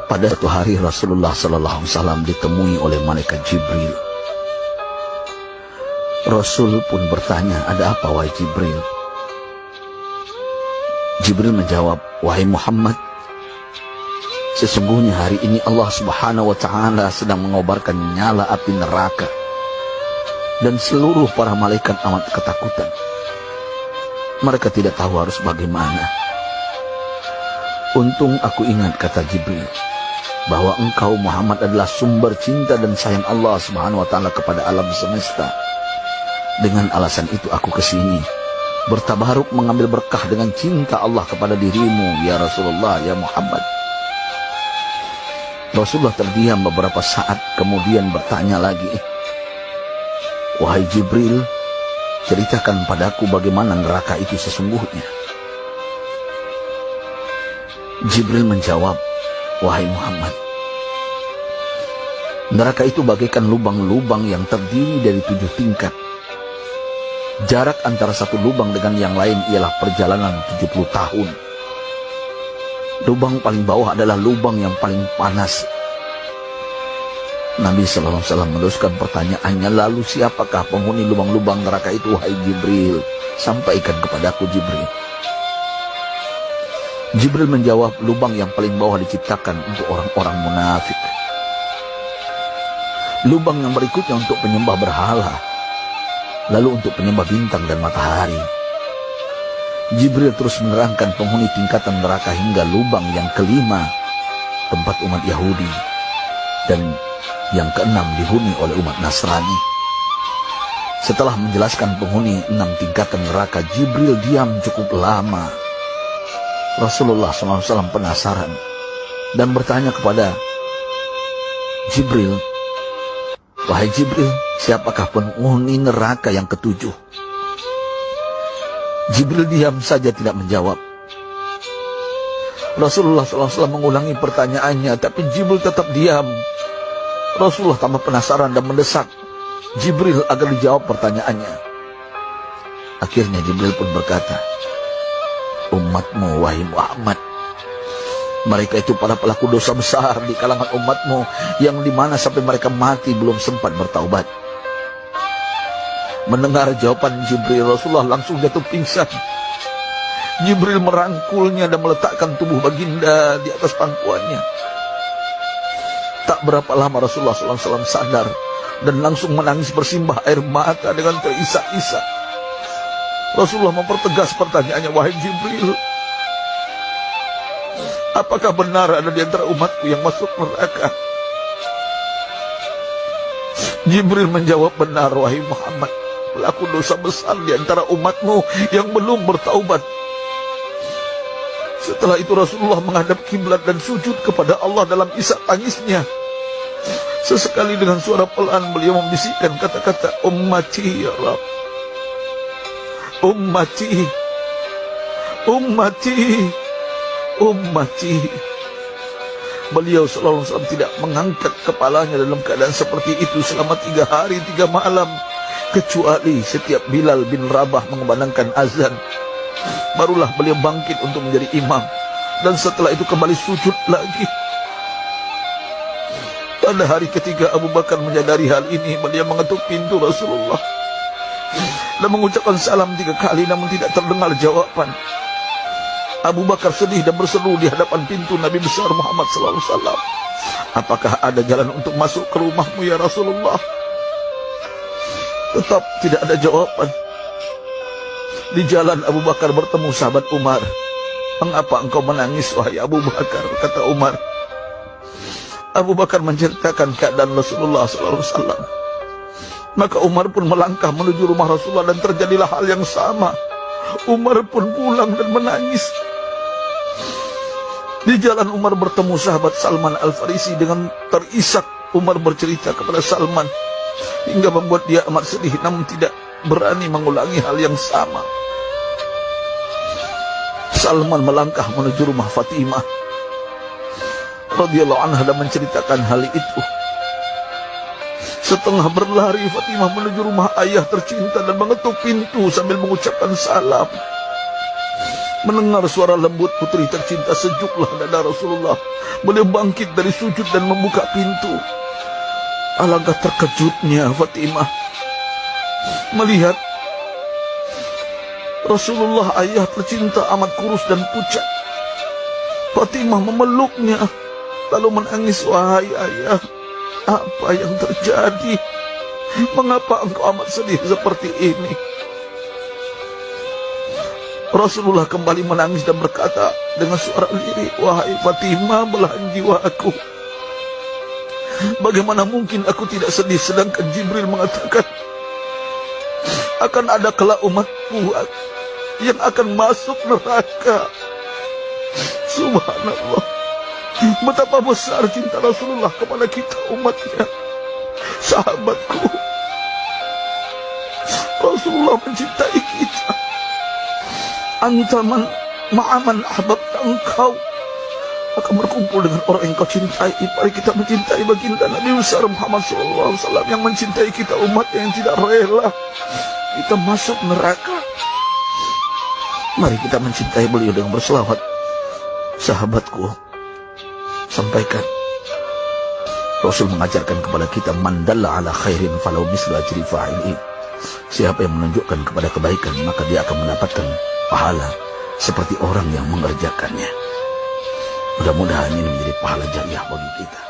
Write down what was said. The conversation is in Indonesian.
Pada suatu hari Rasulullah SAW ditemui oleh malaikat Jibril. Rasul pun bertanya, "Ada apa wahai Jibril?" Jibril menjawab, "Wahai Muhammad, sesungguhnya hari ini Allah Subhanahu wa Ta'ala sedang mengobarkan nyala api neraka, dan seluruh para malaikat amat ketakutan. Mereka tidak tahu harus bagaimana. Untung aku ingat," kata Jibril, "bahwa engkau Muhammad adalah sumber cinta dan sayang Allah Subhanahu wa Ta'ala kepada alam semesta. Dengan alasan itu aku kesini, bertabaruk mengambil berkah dengan cinta Allah kepada dirimu, ya Rasulullah, ya Muhammad." Rasulullah terdiam beberapa saat, kemudian bertanya lagi, "Wahai Jibril, ceritakan padaku bagaimana neraka itu sesungguhnya." Jibril menjawab, "Wahai Muhammad, neraka itu bagaikan lubang-lubang yang terdiri dari 7 tingkat. Jarak antara satu lubang dengan yang lain ialah perjalanan 70 tahun. Lubang paling bawah adalah lubang yang paling panas." Nabi SAW meneruskan pertanyaannya, "Lalu siapakah penghuni lubang-lubang neraka itu, wahai Jibril? Sampaikan kepadaku, Jibril." Jibril menjawab, "Lubang yang paling bawah diciptakan untuk orang-orang munafik. Lubang yang berikutnya untuk penyembah berhala, lalu untuk penyembah bintang dan matahari." Jibril terus menerangkan penghuni tingkatan neraka hingga lubang yang kelima, tempat umat Yahudi, dan yang keenam dihuni oleh umat Nasrani. Setelah menjelaskan penghuni 6 tingkatan neraka, Jibril diam cukup lama. Rasulullah SAW penasaran dan bertanya kepada Jibril, "Wahai Jibril, siapakah penghuni neraka yang ketujuh?" Jibril diam saja tidak menjawab. Rasulullah SAW mengulangi pertanyaannya, tapi Jibril tetap diam. Rasulullah tambah penasaran dan mendesak Jibril agar dijawab pertanyaannya. Akhirnya Jibril pun berkata, "Umatmu, wahai Muhammad, mereka itu para pelaku dosa besar di kalangan umatmu, yang dimana sampai mereka mati belum sempat bertaubat." Mendengar jawaban Jibril, Rasulullah langsung jatuh pingsan. Jibril merangkulnya dan meletakkan tubuh baginda di atas pangkuannya. Tak berapa lama Rasulullah SAW sadar dan langsung menangis bersimbah air mata dengan terisak-isak. Rasulullah mempertegas pertanyaannya, "Wahai Jibril, apakah benar ada di antara umatku yang masuk neraka?" Jibril menjawab, "Benar, wahai Muhammad, pelaku dosa besar di antara umatmu yang belum bertaubat." Setelah itu Rasulullah menghadap kiblat dan sujud kepada Allah dalam isak tangisnya. Sesekali dengan suara pelan beliau membisikkan kata-kata, "Ummati ya Rabb, ummati, ummati, ummati." Beliau SAW tidak mengangkat kepalanya dalam keadaan seperti itu selama 3 hari 3 malam, kecuali setiap Bilal bin Rabah mengumandangkan azan, barulah beliau bangkit untuk menjadi imam, dan setelah itu kembali sujud lagi. Pada hari ketiga Abu Bakar menyadari hal ini, beliau mengetuk pintu Rasulullah dan mengucapkan salam 3 kali, namun tidak terdengar jawaban. Abu Bakar sedih dan berseru di hadapan pintu Nabi besar Muhammad SAW, "Apakah ada jalan untuk masuk ke rumahmu ya Rasulullah?" Tetap tidak ada jawaban. Di jalan Abu Bakar bertemu sahabat Umar. "Mengapa engkau menangis, wahai Abu Bakar?" kata Umar. Abu Bakar menceritakan keadaan Rasulullah SAW. Maka Umar pun melangkah menuju rumah Rasulullah dan terjadilah hal yang sama. Umar pun pulang dan menangis. Di jalan Umar bertemu sahabat Salman Al-Farisi. Dengan terisak Umar bercerita kepada Salman hingga membuat dia amat sedih, namun tidak berani mengulangi hal yang sama. Salman melangkah menuju rumah Fatimah radhiyallahu anha dan menceritakan hal itu. Setengah berlari Fatimah menuju rumah ayah tercinta dan mengetuk pintu sambil mengucapkan salam. Mendengar suara lembut putri tercinta, sejuklah dada Rasulullah. Beliau bangkit dari sujud dan membuka pintu. Alangkah terkejutnya Fatimah melihat Rasulullah, ayah tercinta, amat kurus dan pucat. Fatimah memeluknya lalu menangis. Wahai ayah, apa yang terjadi? Mengapa engkau amat sedih seperti ini? Rasulullah kembali menangis dan berkata dengan suara lirih, wahai Fatimah, belahan jiwaku, bagaimana mungkin aku tidak sedih sedangkan Jibril mengatakan akan ada kelak umatku yang akan masuk neraka. Subhanallah, betapa besar cinta Rasulullah kepada kita umatnya. Sahabatku, Rasulullah mencintai kita. Antaman ma'aman ahbab, engkau akan berkumpul dengan orang yang kau cintai. Mari kita mencintai baginda Nabi besar Muhammad SAW yang mencintai kita, umat yang tidak rela kita masuk neraka. Mari kita mencintai beliau dengan berselawat. Sahabatku, sampaikan, Rasul mengajarkan kepada kita, man dalla ala khairin falau mislu ajri fa'ilin. Siapa yang menunjukkan kepada kebaikan, maka dia akan mendapatkan pahala seperti orang yang mengerjakannya. Mudah-mudahan ini menjadi pahala jariah bagi kita.